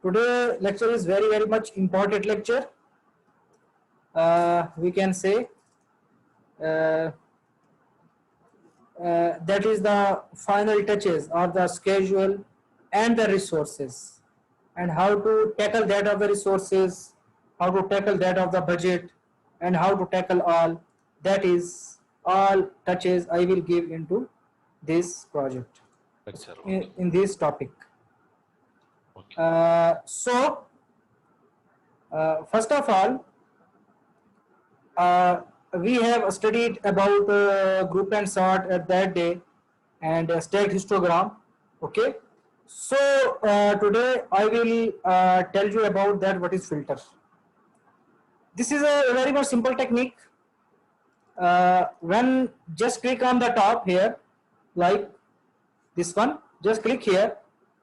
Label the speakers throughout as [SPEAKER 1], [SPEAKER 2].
[SPEAKER 1] Today lecture is very much important lecture. We can say that is the final touches or the schedule and the resources, and how to tackle that of the resources, how to tackle that of the budget, and how to tackle all. That is all touches I will give into this project,
[SPEAKER 2] Lecture. Okay.
[SPEAKER 1] in this topic.
[SPEAKER 2] Okay.
[SPEAKER 1] First of all, we have studied about group and sort at that day, and stacked histogram. Okay, so today I will tell you about that what is filter. This is a very much simple technique. When just click on the top here, like this one, just click here,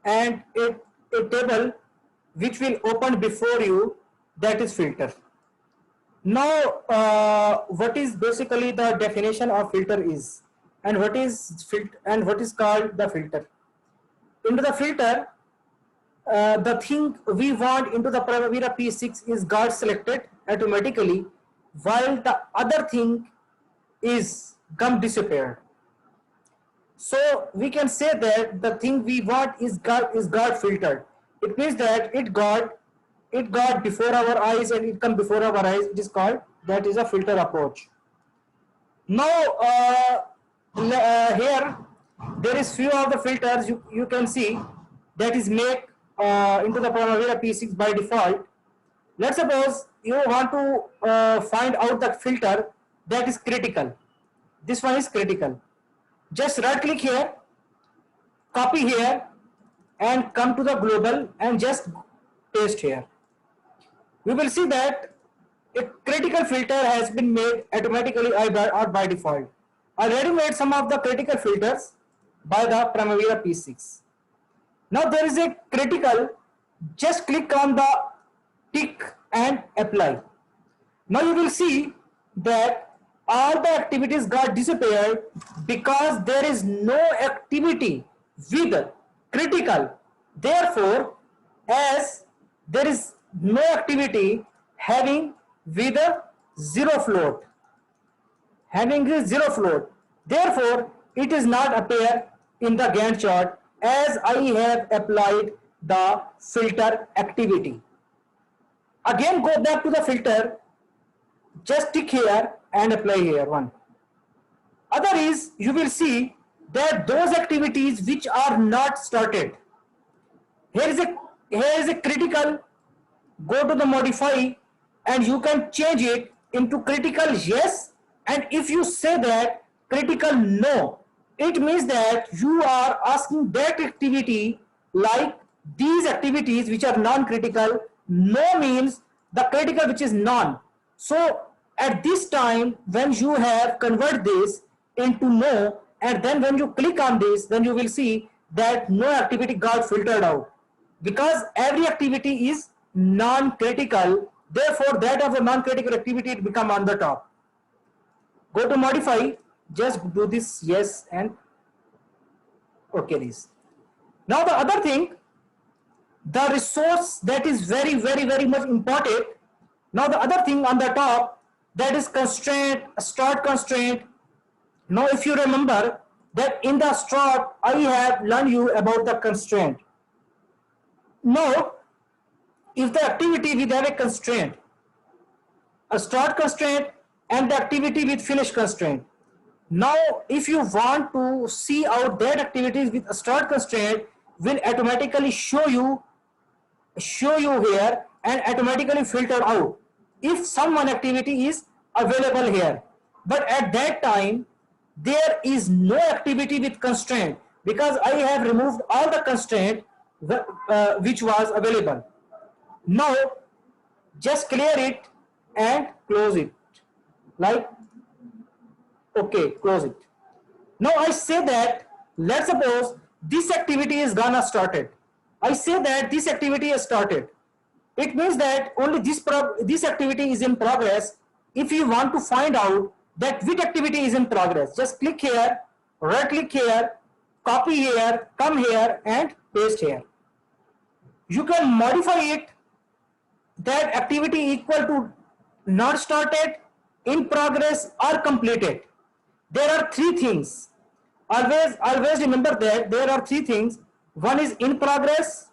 [SPEAKER 1] and a table which will open before you, that is filter. Now what is basically the definition of filter is, and what is called the filter. Into the filter, the thing we want into the Primavera P6 is got selected automatically, while the other thing is come disappeared. So we can say that the thing we want is got filtered. It means that it got before our eyes and it come before our eyes. It is called, that is a filter approach. Now here there is few of the filters you can see that is make into the Primavera P6 by default. Let's suppose you want to find out the filter that is critical. This one is critical. Just right click here, copy here, and come to the global and just paste here. We will see that a critical filter has been made automatically or by default. I already made some of the critical filters by the Primavera P6. Now there is a critical, just click on the tick and apply. Now you will see that all the activities got disappeared because there is no activity with critical. Therefore, as there is no activity having with a zero float, therefore it is not appear in the Gantt chart as I have applied the filter activity. Again go back to the filter, just tick here and apply here one. Other is, you will see that those activities which are not started, here is a critical, go to the modify and you can change it into critical yes, and if you say that critical no, it means that you are asking that activity like these activities which are non-critical. No means the critical which is non. So at this time when you have convert this into no, and then when you click on this, then you will see that no activity got filtered out, because every activity is non-critical. Therefore that of the non-critical activity it become on the top. Go to modify, just do this yes and okay this. Now the other thing, the resource that is very much important. Now the other thing on the top, that is constraint, start constraint. Now if you remember that in the start I have learned you about the constraint. Now if the activity with have a constraint, a start constraint and the activity with finish constraint. Now if you want to see out that activities with a start constraint will automatically show you here and automatically filter out if some one activity is available here. But at that time there is no activity with constraint because I have removed all the constraint which was available. Now just clear it and close it, like okay, close it. Now I say that, let's suppose this activity is gonna started. I say that this activity is started. It means that only this activity is in progress. If you want to find out that which activity is in progress, just click here, right click here, copy here, come here and paste here. you can modify it, that activity equal to not started, in progress, or completed. There are three things. Always remember that there are three things. One is in progress,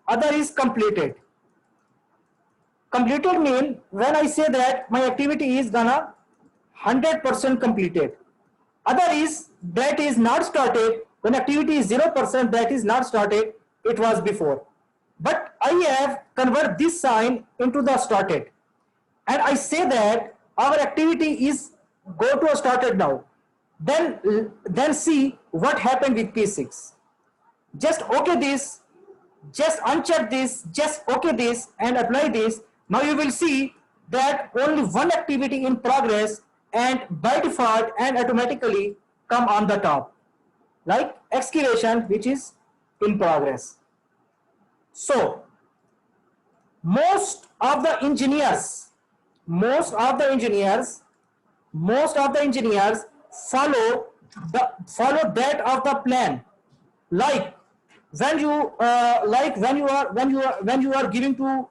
[SPEAKER 1] other is completed. Completed mean when I say that my activity is gonna 100% completed. Other is that is not started, when activity is 0%, that is not started, it was before. But I have convert this sign into the started, and I say that our activity is go to a started now. Then see what happened with P6. Just okay this, just uncheck this, just okay this, and apply this. Now you will see that only one activity in progress and by default and automatically come on the top, like excavation, which is in progress. So most of the engineers follow that of the plan. Like when you are giving to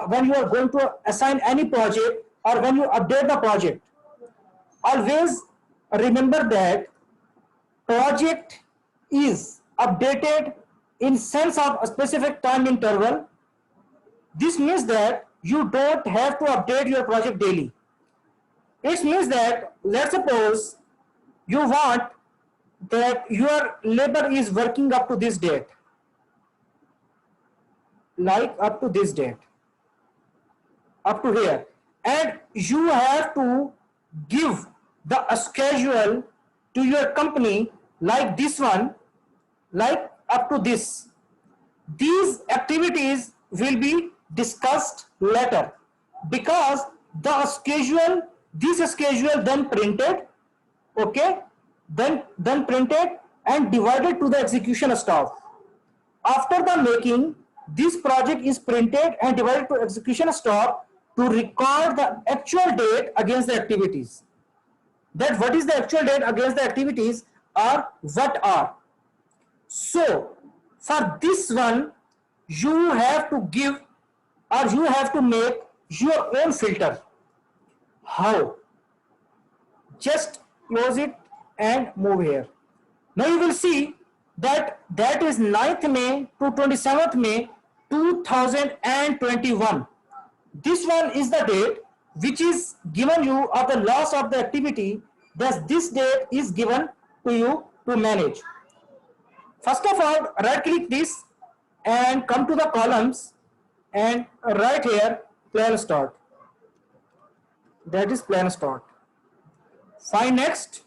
[SPEAKER 1] when you are going to assign any project, or when you update the project, always remember that project is updated in sense of a specific time interval. This means that you don't have to update your project daily. It means that, let's suppose you want that your labor is working up to this date, like up to this date, up to here, and you have to give the schedule to your company like this one, like up to this. These activities will be discussed later, because the schedule, this schedule then printed, okay, then printed and divided to the execution staff. After the making, this project is printed and divided to execution staff to record the actual date against the activities. That what is the actual date against the activities, or what are. So for this one, you have to give, or you have to make your own filter. How? Just close it and move here. Now you will see that that is 9th May to 27th May 2021. This one is the date which is given you of the loss of the activity. Thus this date is given to you to manage. First of all, right click this and come to the columns and write here plan start. That is plan start. Find next.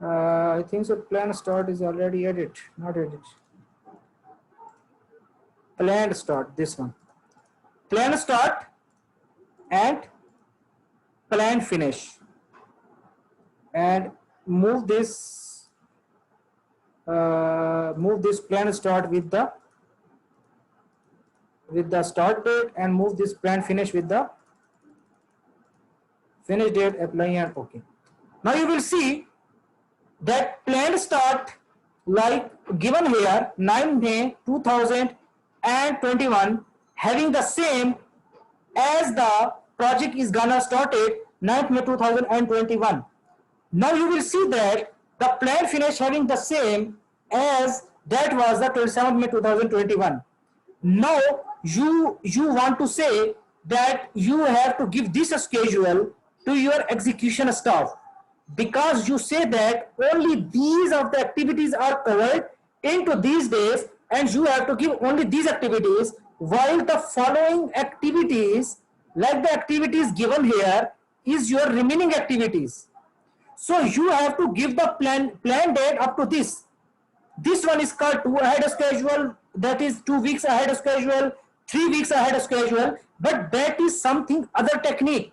[SPEAKER 1] I think so plan start is already edit, not edit. Plan start, this one. Plan start and plan finish. And move this plan start with the start date, and move this plan finish with the finish date, apply and OK. Now you will see that planned start, like given here 9 May 2021, having the same as the project is gonna started 9th May 2021. Now you will see that the plan finish having the same as that was the 27th May 2021. Now you want to say that you have to give this schedule to your execution staff, because you say that only these of the activities are covered into these days, and you have to give only these activities, while the following activities, like the activities given here, is your remaining activities. So you have to give the plan date up to this. This one is called 2 ahead schedule, that is 2 weeks ahead schedule, 3 weeks ahead schedule, but that is something other technique.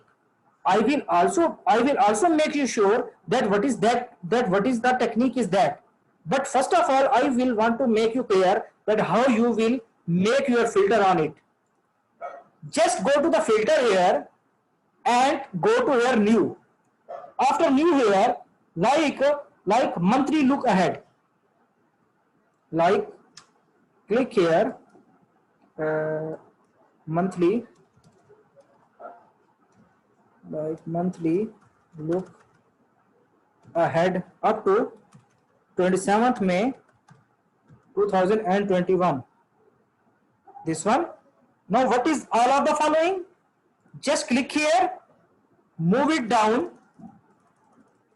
[SPEAKER 1] I will also make you sure that what is the technique is that. But first of all, I will want to make you clear that how you will make your filter on it. Just go to the filter here and go to here new. After new here, like monthly look ahead, like click here monthly, like monthly look ahead up to 27th May 2021. This one. Now what is all of the following? Just click here, move it down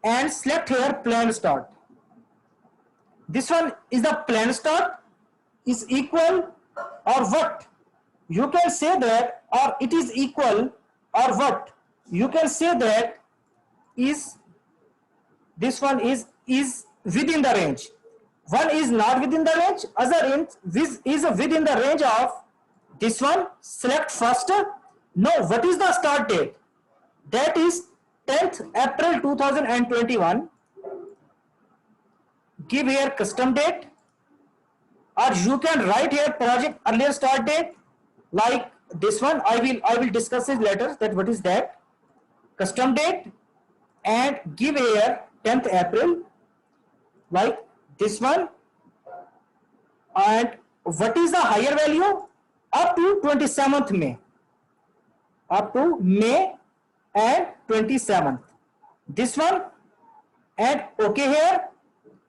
[SPEAKER 1] and select here planned start. This one is the planned start is equal or what? You can say that, or it is equal or what? You can say that is this one is within the range. One is not within the range, other is within the range of this one. Select first. Now what is the start date? That is 10th April 2021. Give here custom date, or you can write here project earlier start date, like this one. I will discuss it later, that what is that custom date, and give here 10th April, like this one. And what is the higher value? Up to 27th May, up to May and 27th, this one. And okay here,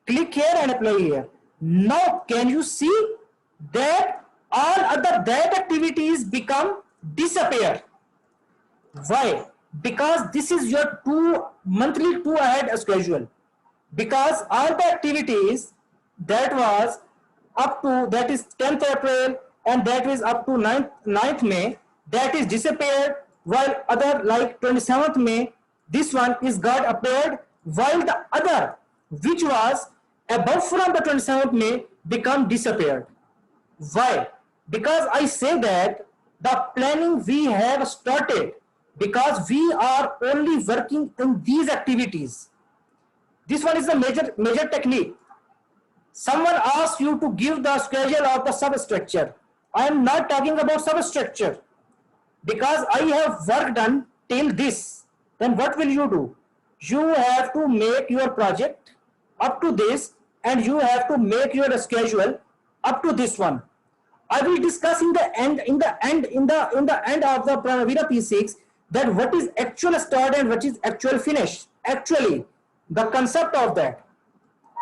[SPEAKER 1] click here and apply here. Now can you see that all other that activities become disappear? Why? Because this is your monthly 2 ahead schedule. Because all the activities that was up to, that is 10th April and that is up to 9th May, that is disappeared, while other like 27th May, this one is got appeared, while the other which was above from the 27th May become disappeared. Why? Because I say that the planning we have started, because we are only working in these activities. This one is the major technique. Someone asks you to give the schedule of the substructure. I am not talking about substructure, because I have work done till this. Then what will you do? You have to make your project up to this, and you have to make your schedule up to this one. I will discuss in the end of the Primavera P6 that what is actual start and what is actual finish. Actually, the concept of that.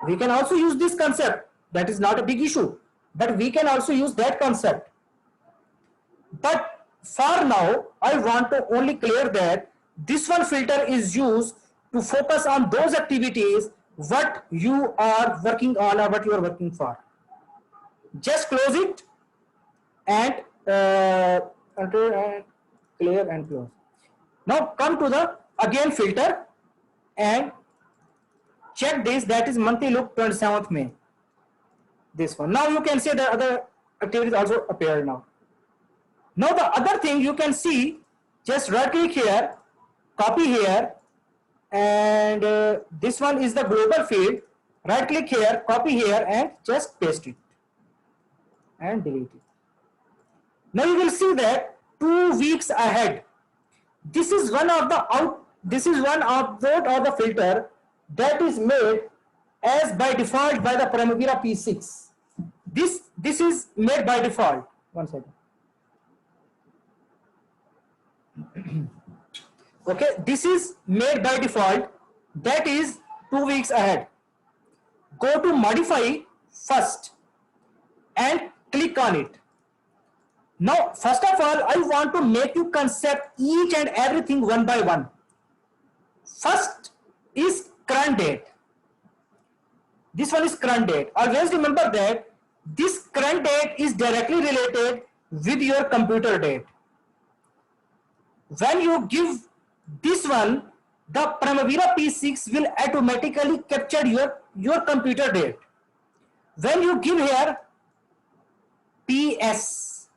[SPEAKER 1] We can also use this concept. That is not a big issue, but we can also use that concept. But for now, I want to only clear that this one filter is used to focus on those activities what you are working on or what you are working for. Just close it and clear and close. Now come to the again filter and check this, that is monthly look 27th May. This one. Now you can see the other activities also appear now. Now the other thing you can see, just right click here, copy here, and this one is the global field. Right click here, copy here, and just paste it and delete it. Now you will see that 2 weeks ahead. This is one of the the filter that is made as by default by the Primavera P6. This is made by default. One second. Okay, this is made by default, that is 2 weeks ahead. Go to modify first and click on it. Now first of all, I want to make you concept each and everything one by one. First is current date. This one is current date. Always remember that this current date is directly related with your computer date. When you give this one, the Primavera P6 will automatically capture your computer date. When you give here PS,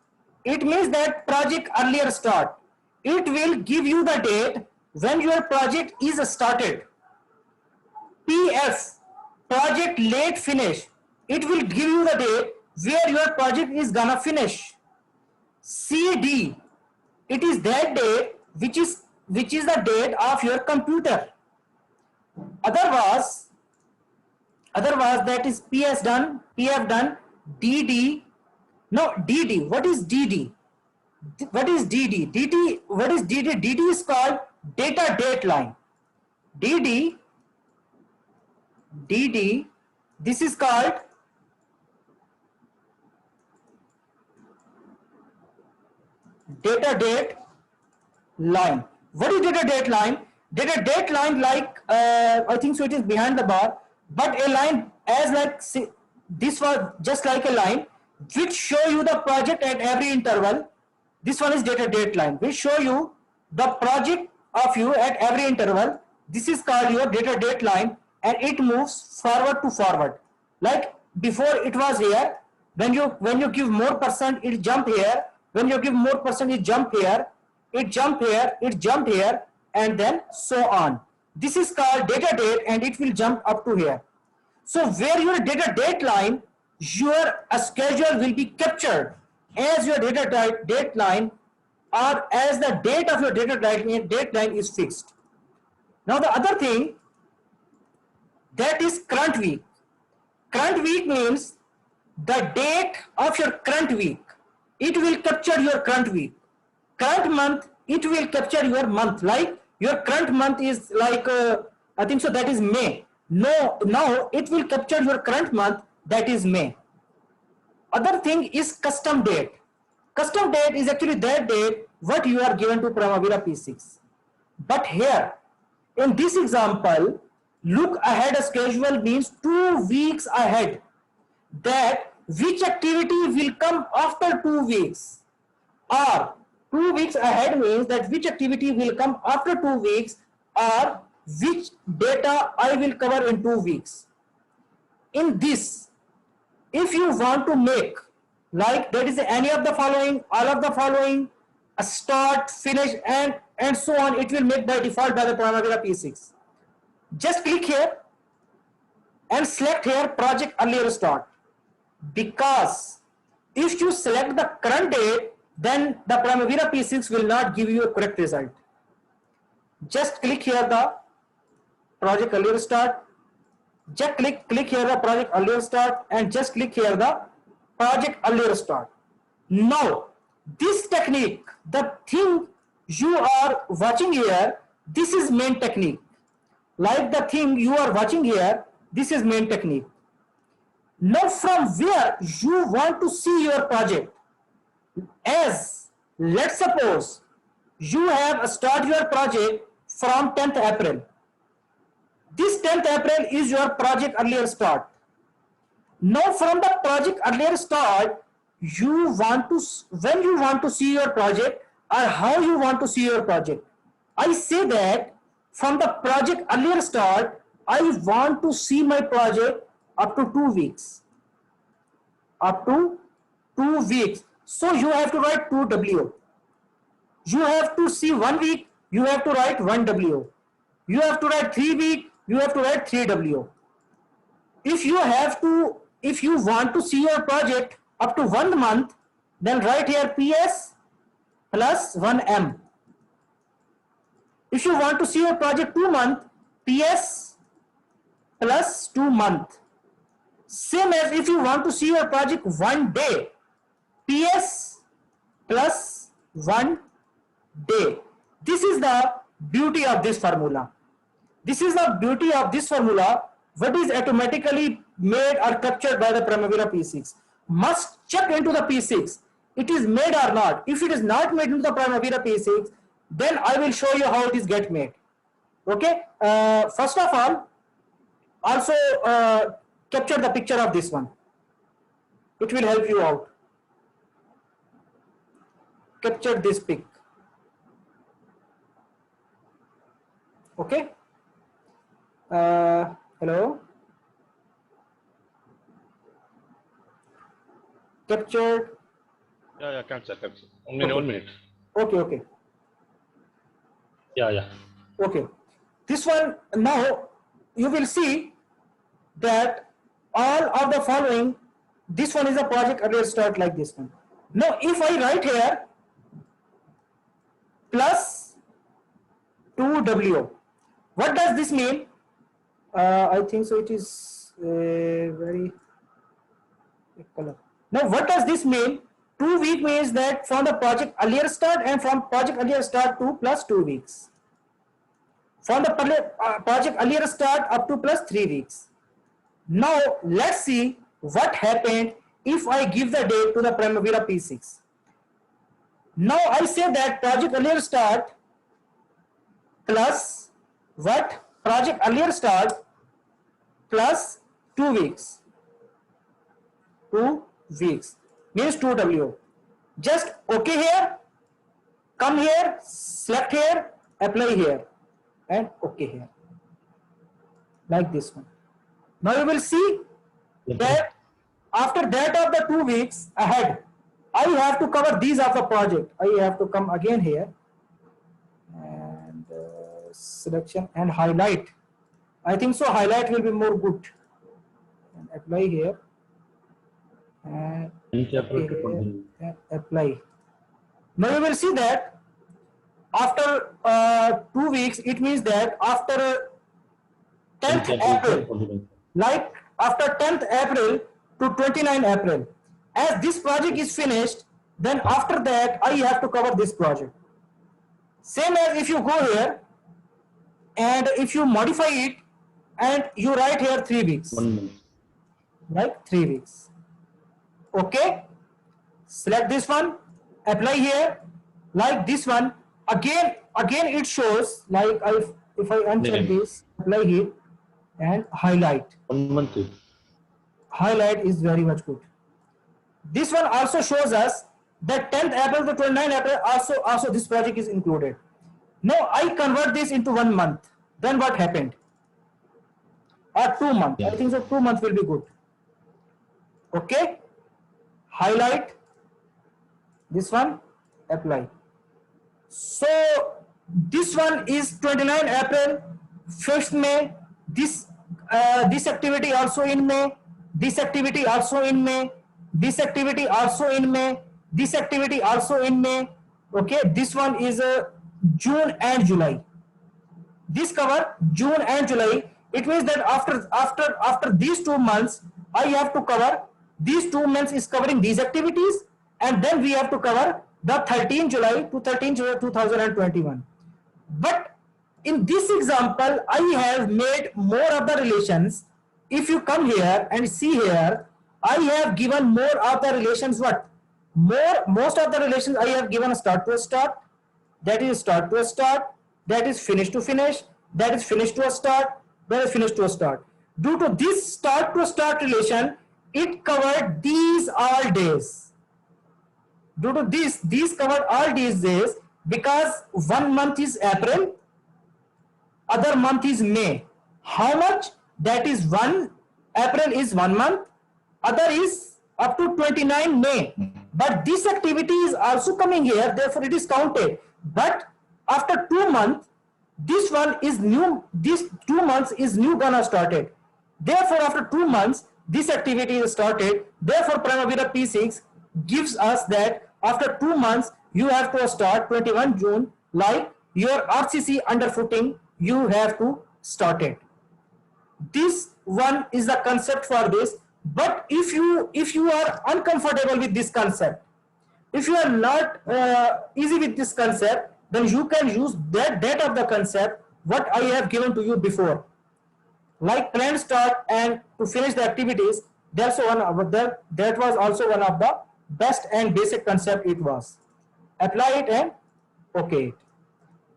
[SPEAKER 1] it means that project earlier start. It will give you the date when your project is started. PF, project late finish. It will give you the date where your project is gonna finish. CD, it is that date which is the date of your computer. Otherwise that is PS done, PF done, DD, Now DD, what is DD? What is DD? What is DD? DD is called data date line. DD, this is called data date line. What is data date line? Data date line, like I think so it is behind the bar, but a line as like, see, this was just like a line which show you the project at every interval. This one is data date line, which show you the project of you at every interval. This is called your data date line, and it moves forward to forward. Like before it was here, when you give more percent, it jump here. When you give more percent, it jump here, it jump here, it jumped here, and then so on. This is called data date, and it will jump up to here. So where your data date line, your schedule will be captured as your data date line, or as the date of your date line is fixed. Now the other thing, that is current week. Current week means the date of your current week. It will capture your current week. Current month, it will capture your month. Like your current month is like, I think so that is May. No, now it will capture your current month, that is May. Other thing is custom date. Custom date is actually that date what you are given to Primavera P6. But here, in this example, look ahead schedule means 2 weeks ahead. That which activity will come after 2 weeks, or 2 weeks ahead means that which activity will come after 2 weeks, or which data I will cover in 2 weeks. In this, if you want to make, like that is any of the following, all of the following, a start, finish, and so on, it will make by default by the Primavera P6. Just click here and select here project earlier start, because if you select the current date, then the Primavera P6 will not give you a correct result. Just click here the project earlier start, just click here the project earlier start, and just click here the project earlier start. Now this technique, the thing you are watching here, this is main technique. Like the thing you are watching here, this is main technique. Now from where you want to see your project, as let's suppose you have start your project from 10th April. This 10th April is your project earlier start. Now from the project earlier start, you want to, when you want to see your project, or how you want to see your project. I say that from the project earlier start, I want to see my project up to 2 weeks. Up to 2 weeks. So you have to write 2W. You have to see 1 week, you have to write 1W. You have to write 3 weeks, you have to write 3W. If you want to see your project up to 1 month, then write here PS plus 1M. If you want to see your project 2 month, PS plus 2 month. Same as if you want to see your project 1 day, PS plus 1 day. This is the beauty of this formula. This is the beauty of this formula, what is automatically made or captured by the Primavera P6. Must check into the P6, it is made or not. If it is not made into the Primavera P6, then I will show you how it is get made. Okay, first of all, also capture the picture of this one. It will help you out. Capture this pic. Okay. Hello. Captured.
[SPEAKER 2] Yeah, capture. 1 minute, 1 minute.
[SPEAKER 1] Okay.
[SPEAKER 2] Yeah.
[SPEAKER 1] Okay. This one, now you will see that all of the following, this one is a project earlier start like this one. Now if I write here plus 2W, what does this mean? I think so it is very color. Now what does this mean? 2 week means that from the project earlier start and from project earlier start to plus 2 weeks. From the project earlier start up to plus 3 weeks. Now let's see what happened if I give the date to the Primavera P6. Now I say that project earlier start plus what? Project earlier start plus 2 weeks. 2 weeks means 2W. Just OK here, come here, select here, apply here, and OK here. Like this one. Now you will see that after that of the 2 weeks ahead, I have to cover these of the project. I have to come again here and selection and highlight. I think so highlight will be more good. And apply here and apply. Now you will see that after 2 weeks, it means that after 10th April, like after 10th April to 29 April, as this project is finished, then after that I have to cover this project. Same as if you go here and if you modify it and you write here 3 weeks, like 3 weeks. Okay, select this one, apply here, like this one. Again it shows like if I uncheck this, apply here and highlight.
[SPEAKER 2] 1 month.
[SPEAKER 1] Highlight is very much good. This one also shows us that 10th April to 29 April also this project is included. Now I convert this into 1 month. Then what happened? Or 2 months. I think so 2 months will be good. Okay. Highlight this one, apply. So this one is 29 April, 5th May. This activity also in May. This activity also in May. This activity also in May. This activity also in May. Okay, this one is June and July. This cover June and July. It means that after these 2 months, I have to cover these 2 months is covering these activities, and then we have to cover the 13 July to 13 July 2021. But in this example, I have made more of the relations. If you come here and see here, I have given more of the relations. What? Most of the relations I have given a start to a start, that is start to a start, that is finish to finish, that is finish to a start, that is finish to a start. Due to this start to start relation, it covered these all days. Due to this, these covered all these days because 1 month is April, other month is May. How much? That is April is 1 month, other is up to 29 May. But this activity is also coming here, therefore it is counted. But after 2 months, this one is new, this 2 months is new gonna started. Therefore after 2 months, this activity is started. Therefore Primavera P6 gives us that after 2 months, you have to start 21 June, like your RCC underfooting, you have to start it. This one is the concept for this. But if you are uncomfortable with this concept, if you are not easy with this concept, then you can use that of the concept what I have given to you before, like planned start and to finish the activities. That was also one of the best and basic concept it was. Apply it and okay it.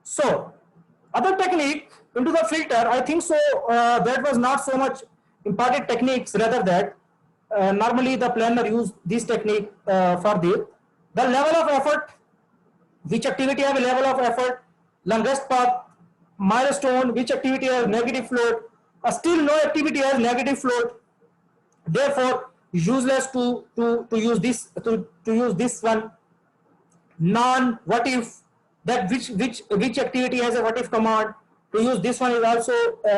[SPEAKER 1] So other technique into the filter, I think so that was not so much imparted techniques, rather that normally the planner use this technique for the level of effort, which activity have a level of effort, longest path, milestone, which activity has negative float, still no activity has negative float. Therefore useless to use this to use this one. Non what if, that which activity has a what if command. To use this one is also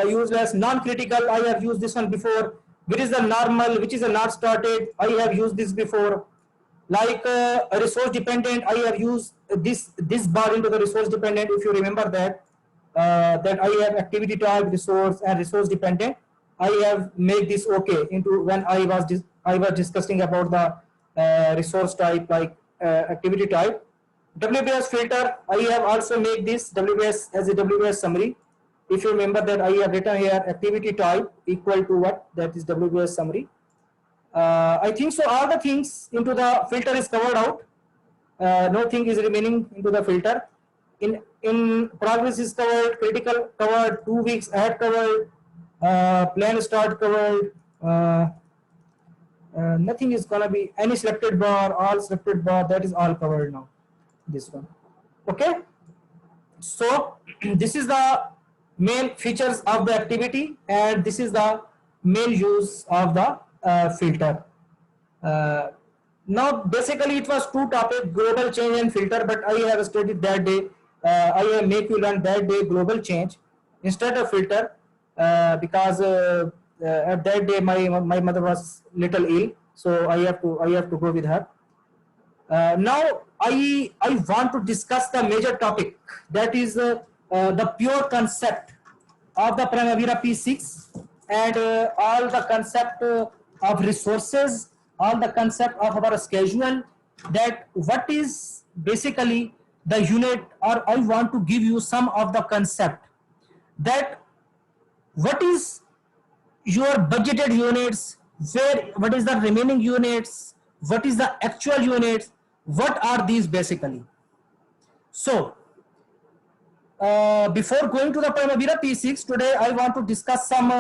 [SPEAKER 1] useless. Non-critical, I have used this one before. Which is the normal, which is a not started, I have used this before. Like a resource dependent, I have used this bar into the resource dependent. If you remember that I have activity type, resource and resource dependent, I have made this okay into when I was discussing about the resource type like activity type. WBS filter, I have also made this WBS as a WBS summary. If you remember that I have written here activity type equal to what, that is WBS summary. I think so all the things into the filter is covered out. Nothing is remaining into the filter. In progress is covered, critical covered, 2 weeks ahead covered, plan start covered, nothing is gonna be any selected bar, all selected bar, that is all covered now, this one. Okay, so this is the main features of the activity, and this is the main use of the filter. Now basically it was two topics, global change and filter, but I have studied that day, I have make you learn that day global change instead of filter, because at that day my mother was little ill, so I have to go with her. Now I want to discuss the major topic, that is the pure concept of the Primavera P6, and all the concept of resources, all the concept of our schedule, that what is basically the unit, or I want to give you some of the concept, that what is your budgeted units, what is the remaining units, what is the actual units, what are these basically. So before going to the Primavera P6, today I want to discuss some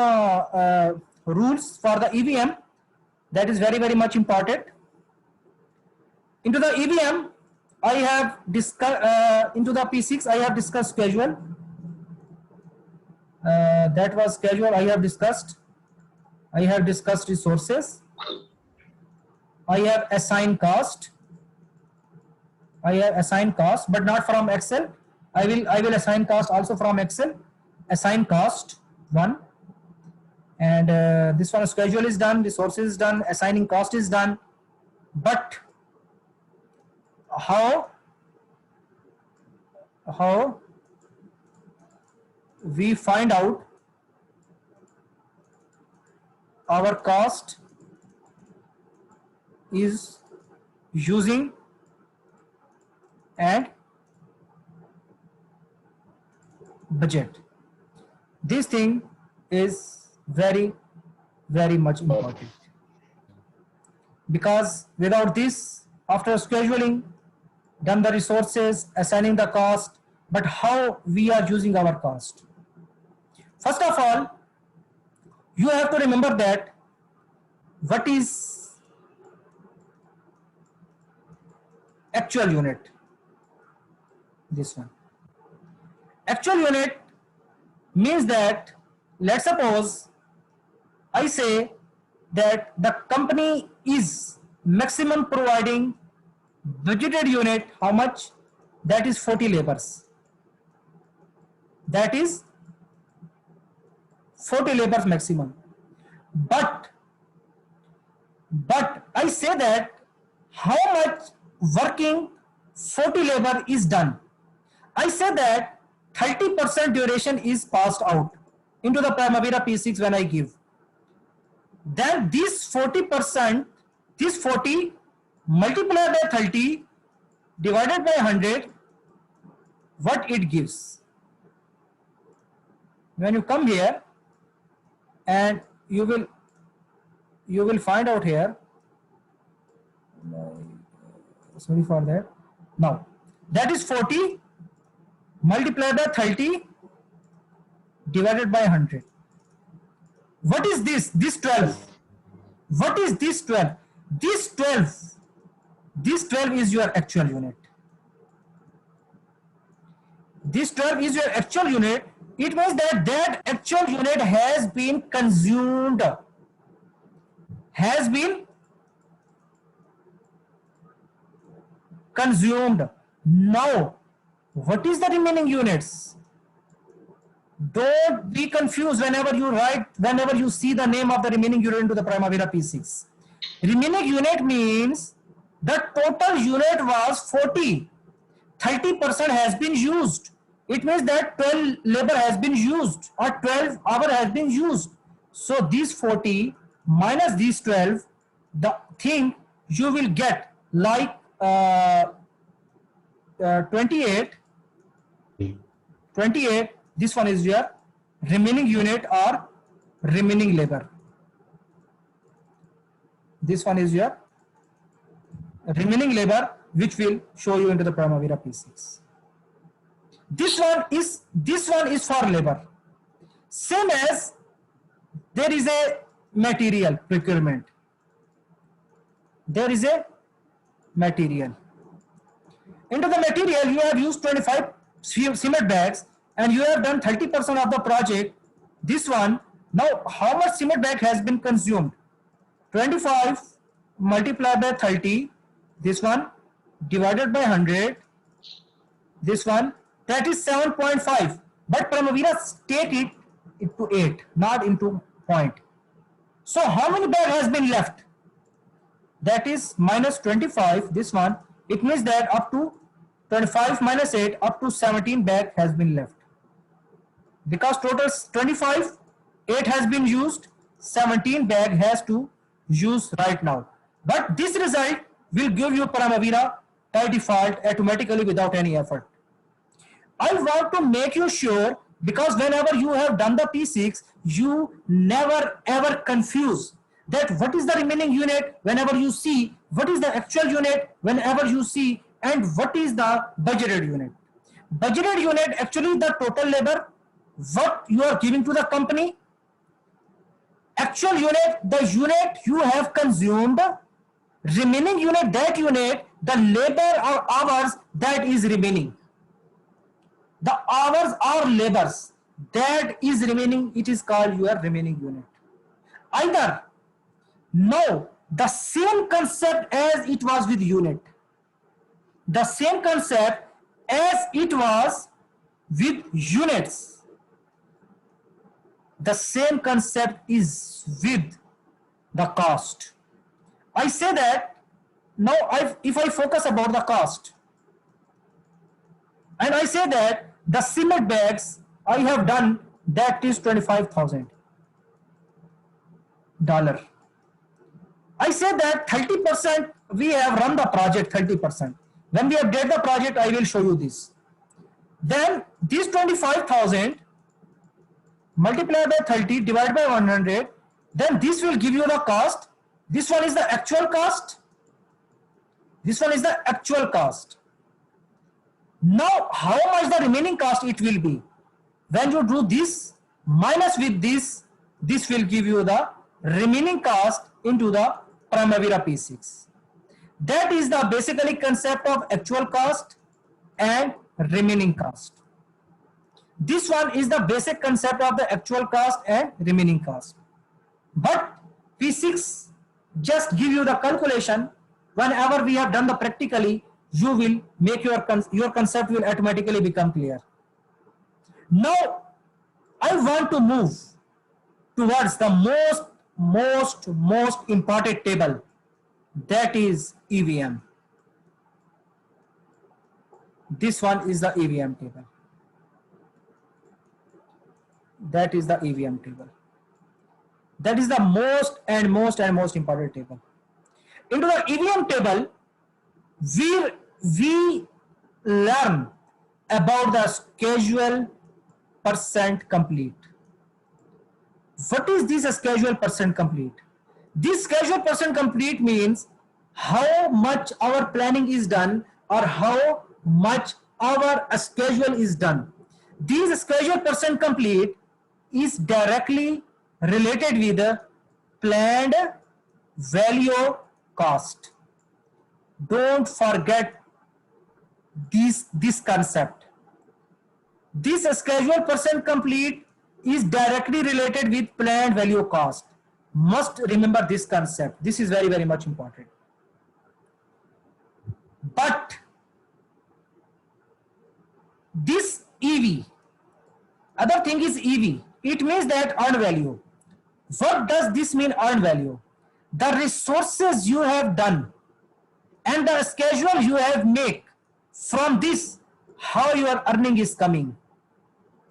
[SPEAKER 1] rules for the EVM, that is very much important. Into the EVM I have discussed, into the P6 I have discussed schedule, that was schedule I have discussed resources, I have assigned cost, but not from Excel. I will assign cost also from Excel. Assign cost 1, and this one schedule is done, resources is done, assigning cost is done. But how we find out our cost is using and budget. This thing is very much important, because without this, after scheduling, done the resources, assigning the cost, but how we are using our cost. First of all, you have to remember that what is actual unit. This one, actual unit means that, let's suppose I say that the company is maximum providing budgeted unit, how much, that is 40 labors, that is 40 labors maximum. But I say that how much working 40 labor is done, I say that 30% duration is passed out into the Primavera P6 when I give. Then this 40%, this 40 multiplied by 30 divided by 100, what it gives. When you come here, and you will find out here, sorry for that. Now that is 40 multiplied by 30 divided by 100. What is this? This 12. What is this 12? This 12 is your actual unit. This 12 is your actual unit. It means that that actual unit has been consumed, Now, what is the remaining units? Don't be confused whenever you see the name of the remaining unit into the Primavera P6. Remaining unit means the total unit was 40. 30% has been used. It means that 12 labor has been used, or 12 hour has been used. So these 40 minus these 12, the thing you will get like 28. This one is your remaining unit or remaining labor. This one is your remaining labor, which will show you into the Primavera P6. This one is for labor. Same as there is a material procurement. There is a material. Into the material you have used 25 cement bags and you have done 30% of the project. This one, now how much cement bag has been consumed? 25 multiplied by 30, this one divided by 100, this one, that is 7.5. But Primavera take it into 8, not into point. So how many bag has been left? That is minus 25, this one. It means that up to 25 minus 8, up to 17 bag has been left. Because total 25, 8 has been used, 17 bag has to use right now. But this result will give you Primavera by default automatically without any effort. I want to make you sure, because whenever you have done the P6, you never ever confuse that what is the remaining unit whenever you see, what is the actual unit whenever you see, and what is the budgeted unit. Budgeted unit actually the total labor, what you are giving to the company. Actual unit, the unit you have consumed. Remaining unit, that unit, the labor or hours that is remaining. The hours or labors that is remaining, it is called your remaining unit. Either no, the same concept as it was with unit, the same concept as it was with units, the same concept is with the cost. I say that now if I focus about the cost, and I say that the cement bags I have done, that is $25,000. I say that 30% we have run the project, 30%. When we have did the project, I will show you this. Then this 25,000 multiplied by 30 divided by 100, then this will give you the cost. This one is the actual cost. This one is the actual cost. Now, how much the remaining cost it will be? When you do this minus with this, this will give you the remaining cost into the Primavera P6. That is the basically concept of actual cost and remaining cost. This one is the basic concept of the actual cost and remaining cost. But P6 just give you the calculation. Whenever we have done the practically, you will make your concept will automatically become clear. Now, I want to move towards the most important table, that is EVM. This one is the EVM table. That is the EVM table. That is the most important table. Into the EVM table, we learn about the schedule percent complete. What is this schedule percent complete? This schedule percent complete means how much our planning is done or how much our schedule is done. This schedule percent complete is directly related with the planned value cost. Don't forget this concept. This schedule percent complete is directly related with planned value cost. Must remember this concept. This is very much important. But this EV, other thing is EV. It means that earned value. What does this mean, earned value? The resources you have done and the schedule you have made, from this, how your earning is coming.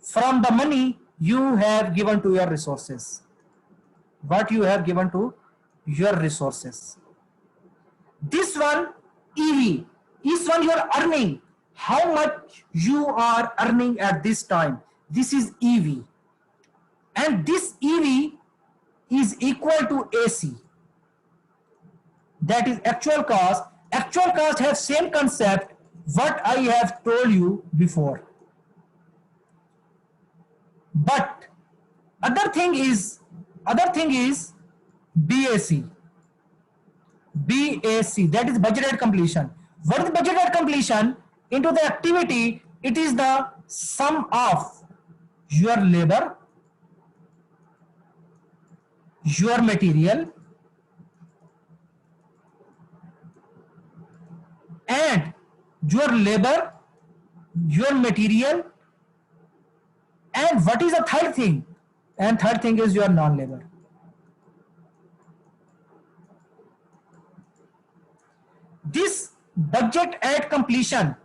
[SPEAKER 1] From the money you have given to your resources. What you have given to your resources. This one EV, this one you are earning, how much you are earning at this time. This is EV, and this EV is equal to AC, that is actual cost. Actual cost has same concept what I have told you before, but other thing is BAC. BAC, that is budgeted completion. What is budgeted completion? Into the activity, it is the sum of your labor, your material, and your labor, your material, and what is the third thing? And third thing is your non-labor. This budget at completion,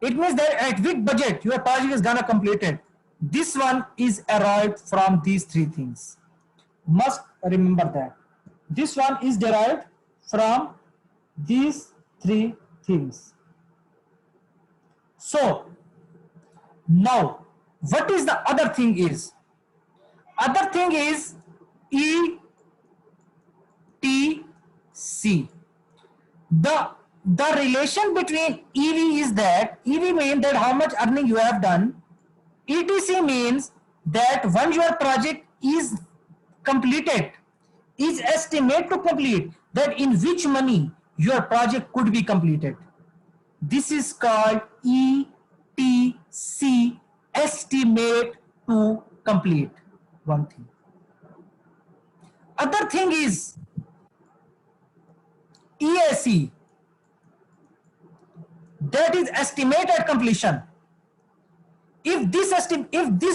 [SPEAKER 1] it means that at which budget your project is gonna completed. This one is derived from these three things. Must remember that. This one is derived from these three things. So now what is the other thing is? Other thing is ETC. The relation between EV is that EV means that how much earning you have done. ETC means that when your project is completed, is estimate to complete, that in which money your project could be completed. This is called ETC, estimate to complete. One thing. Other thing is EAC, that is estimate at completion. If this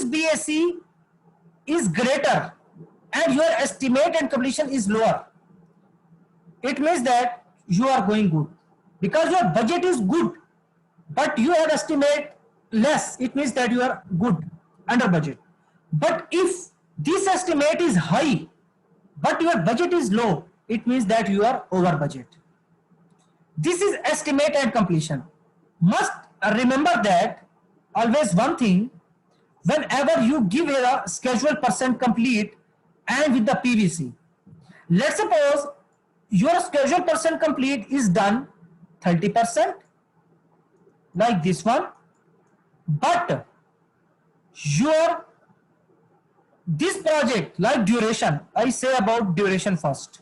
[SPEAKER 1] BAC is greater and your estimate and completion is lower, it means that you are going good, because your budget is good but you have estimate less, it means that you are good, under budget. But if this estimate is high but your budget is low, it means that you are over budget. This is estimate and completion. Must remember that always one thing, whenever you give a schedule percent complete and with the PVC, let's suppose your schedule percent complete is done 30%, like this one, but this project, like duration, I say about duration first.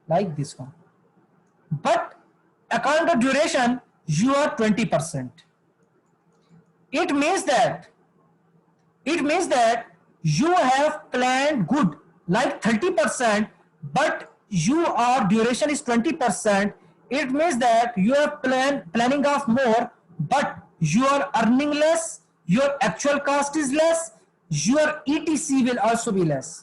[SPEAKER 1] Like this one. But according to duration, you are 20%. It means that you have planned good, like 30%, but your duration is 20%. It means that you are planning of more, but you are earning less, your actual cost is less, your ETC will also be less.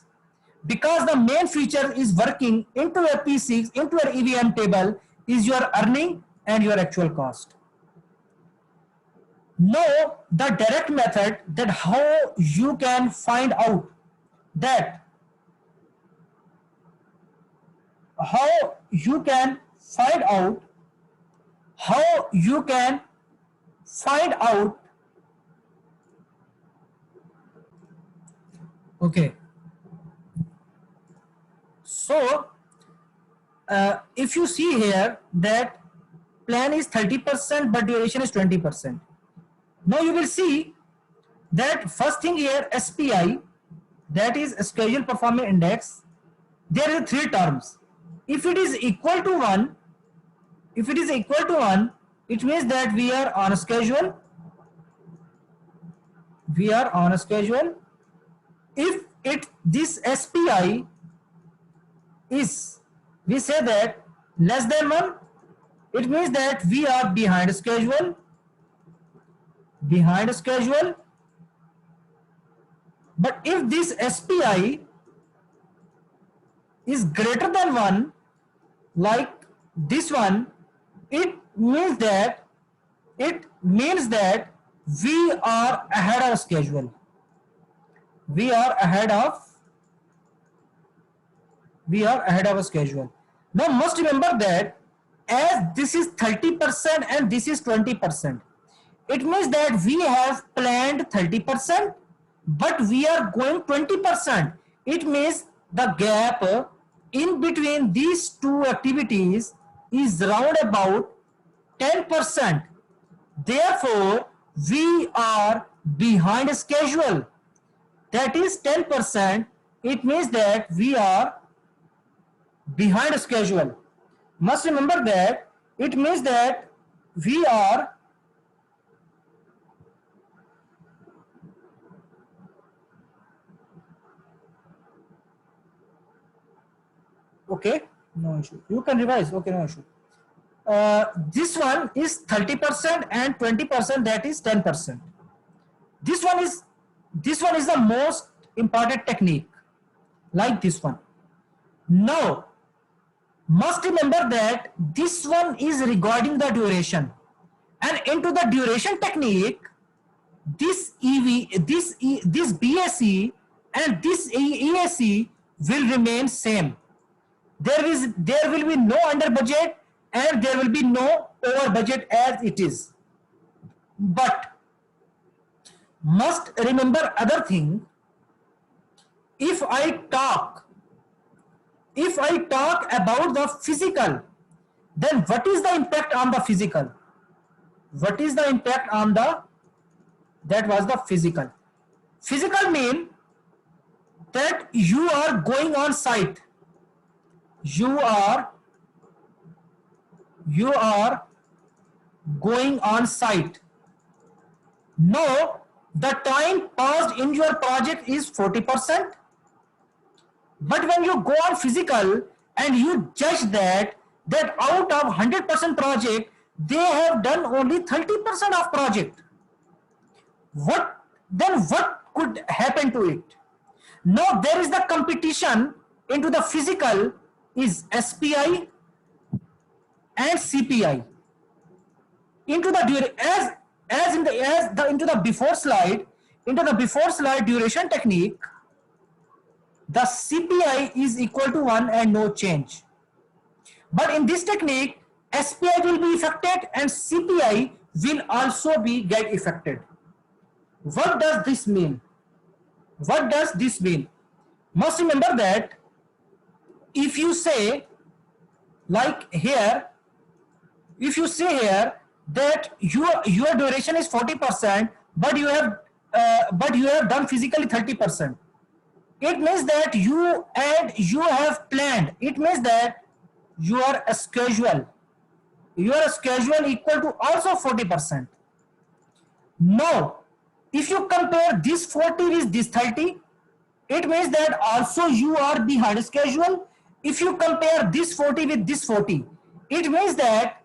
[SPEAKER 1] Because the main feature is working into a P6, into an EVM table, is your earning and your actual cost. Now the direct method, that how you can find out that, okay. So if you see here that plan is 30% but duration is 20%. Now you will see that first thing here, SPI, that is schedule performance index, there are three terms. If it is equal to 1, it means that we are on a schedule. If this SPI is, we say that less than 1, it means that we are behind schedule. But if this SPI is greater than 1, like this one, it means that we are ahead of schedule. we are ahead of schedule. Now must remember that as this is 30% and this is 20%, it means that we have planned 30%, but we are going 20%. It means the gap in between these two activities is round about 10%. Therefore, we are behind schedule. That is 10%. It means that we are behind schedule. Must remember that it means that we are okay, no issue. You can revise. Okay, no issue. This one is 30% and 20%, that is 10%. This one is the most important technique, like this one. Now must remember that this one is regarding the duration, and into the duration technique, this this BSE and this ESE will remain same. There will be no under budget and there will be no over budget as it is. But must remember other thing. If I talk about the physical, then what is the impact on the physical? What is the impact on the, that was the physical. Physical mean that you are going on site. You are going on site. Now the time passed in your project is 40%. But when you go on physical and you judge that out of 100% project, they have done only 30% of project. What could happen to it? Now there is the competition into the physical is SPI and CPI. Into the into the before slide duration technique, the CPI is equal to 1 and no change. But in this technique, SPI will be affected and CPI will also be get affected. What does this mean? What does this mean? Must remember that if you say like here, if you say here that your duration is 40%, but you have done physically 30%. It means that you have planned. It means that your schedule equal to also 40%. Now, if you compare this 40 with this 30, it means that also you are behind schedule. If you compare this 40 with this 40, it means that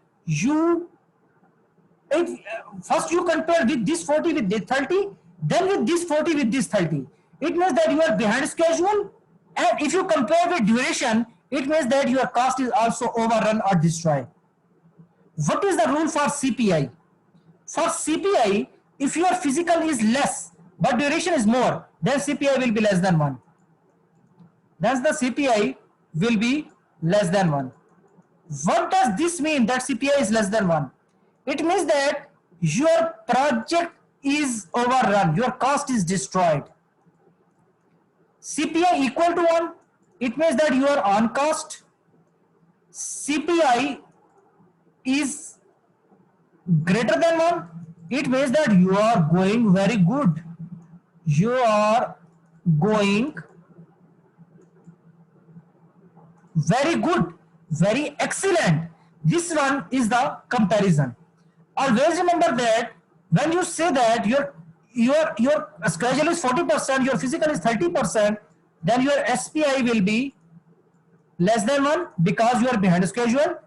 [SPEAKER 1] first you compare with this 40 with this 30, then with this 40 with this 30. It means that you are behind schedule. And if you compare with duration, it means that your cost is also overrun or destroyed. What is the rule for CPI? For CPI, if your physical is less but duration is more, then CPI will be less than 1. Thus the CPI will be less than 1. What does this mean that CPI is less than 1? It means that your project is overrun, your cost is destroyed. CPI equal to 1, it means that you are on cost. CPI is greater than 1, it means that you are going very good. You are going very good, very excellent. This one is the comparison. Always remember that when you say that your schedule is 40%, your physical is 30%, then your SPI will be less than 1 because you are behind schedule.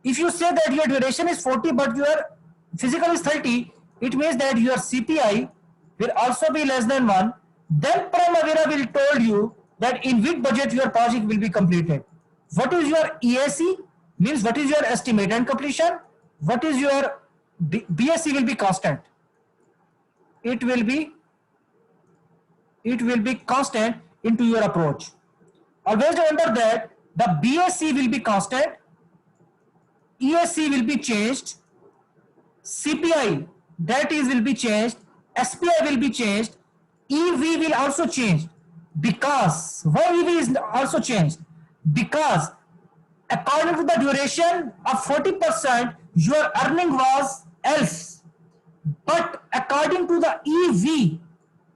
[SPEAKER 1] If you say that your duration is 40 but your physical is 30, it means that your CPI will also be less than 1. Then Primavera will told you that in which budget your project will be completed. What is your EAC? Means what is your estimate and completion? What is your BSC will be constant. It will be constant into your approach. Always remember that the BAC will be constant, EAC will be changed, CPI that is will be changed, SPI will be changed, EV will also change. Because why EV is also changed? Because according to the duration of 40%, your earning was else, but according to the EV,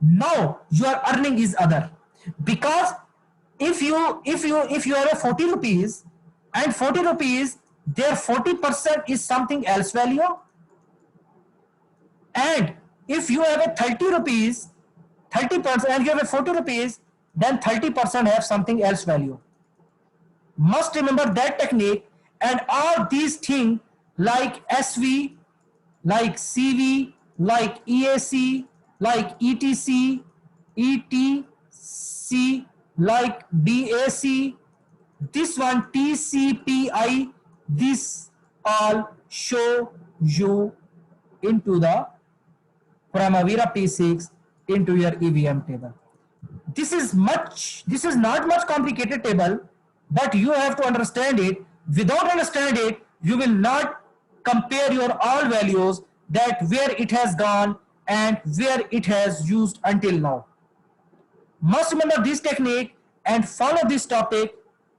[SPEAKER 1] now your earning is other. Because if you have a 40 rupees and 40 rupees, their 40% is something else value, and if you have a 30 rupees 30% and you have a 40 rupees, then 30% have something else value. Must remember that technique. And all these things like SV, like CV, like EAC, like ETC, ETC, like BAC, this one TCPI, this all show you into the Primavera P6 into your EVM table. This is not much complicated table, but you have to understand it. Without understand it, you will not compare your all values, that where it has gone and where it has used until now. Must remember this technique and follow this topic.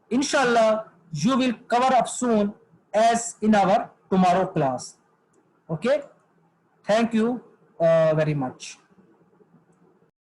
[SPEAKER 1] Inshallah, you will cover up soon as in our tomorrow class. Okay, thank you very much.